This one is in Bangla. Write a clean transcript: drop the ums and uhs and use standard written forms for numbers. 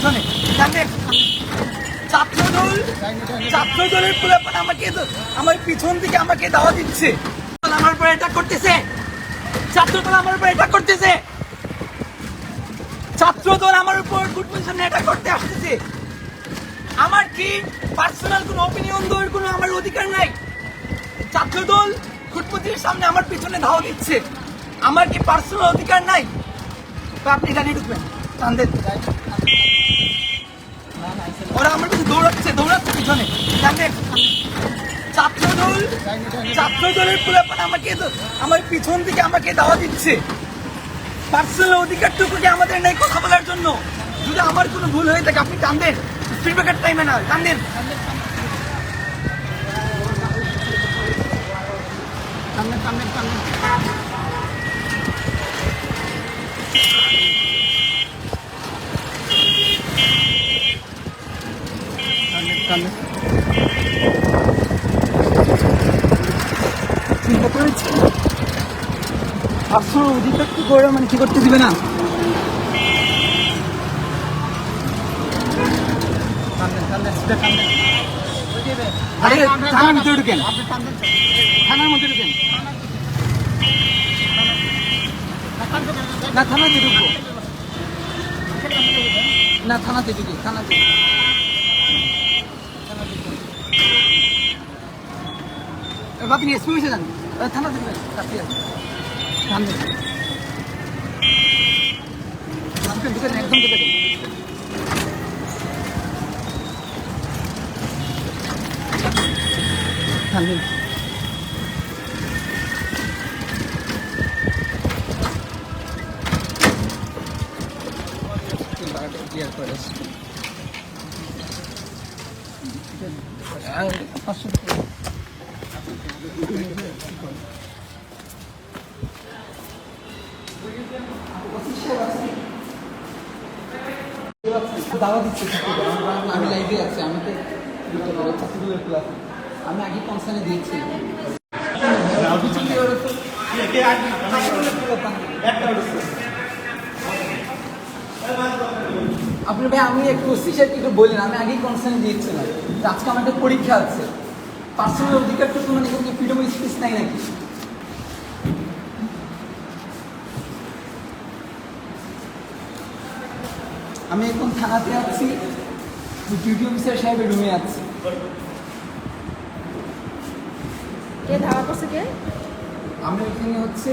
পিছনে জানেন ছাত্রদলের পোলাপান আমাকে আমার পিছন থেকে আমাকে দাওয়া দিচ্ছে, আমার উপর অ্যাটাক করতেছে, ছাত্রদল আমার উপর অ্যাটাক করতেছে, ছাত্রদল আমার উপর গুড পজিশনে অ্যাটাক করতে আসতেছে। আমার কি পার্সোনাল কোনো অপিনিয়ন দেওয়ার কোনো আমার অধিকার নাই? ছাত্রদল ফুটপতির সামনে আমার পিছনে ধাওয়া দিচ্ছে, আমার কি পার্সোনাল অধিকার নাই? তো আপনি এখানে ঢুকবেন, ওরা আমার পিছনে দৌড়াচ্ছে পিছনে জানেন ছাত্রদলের পোলাপান আমাকে আমার পিছন থেকে আমাকে দাওয়া দিচ্ছে। পার্সোনাল অধিকারটুকু কি আমাদের নেই কথা বলার জন্য? যদি আমার কোনো ভুল হয়ে থাকে আপনি টানবেন, স্পিড ব্রেকার টাইমে না টানবেন। চিন্তা করেছি আসল অধিকার কি করে মানে কি করতে দিবে না? আরে থানার ভিতরে ঢুকেন, থানার মধ্যে ঢুকেন। না থানাতে ঢুকবো না, থানাতে ঢুকি, থানাতে আপনি এসপি হয়েছে যান, থানাতে ঢুকেন, ঢুকেন একদম ঢুকে থানবেন। দাওয়া দিচ্ছে, আমি লাইভে আছি, আমি তো আমি আগে কনসার্নে দিয়েছি। আপনি ভাই আমি একটু একটু বললেন, আমি আগেই কনসার্ন দিয়েছিলাম আজকে আমার একটা পরীক্ষা আছে। পার্সোনাল অধিকারটুকু মানে কিন্তু ফ্রিডম অফ স্পিচ নাই নাকি? আমি এখন থানাতে আছি, ডিউটি অফিসার সাহেবের রুমে আছি। কে ধাওয়া করছে কে? আমরা এখানে হচ্ছে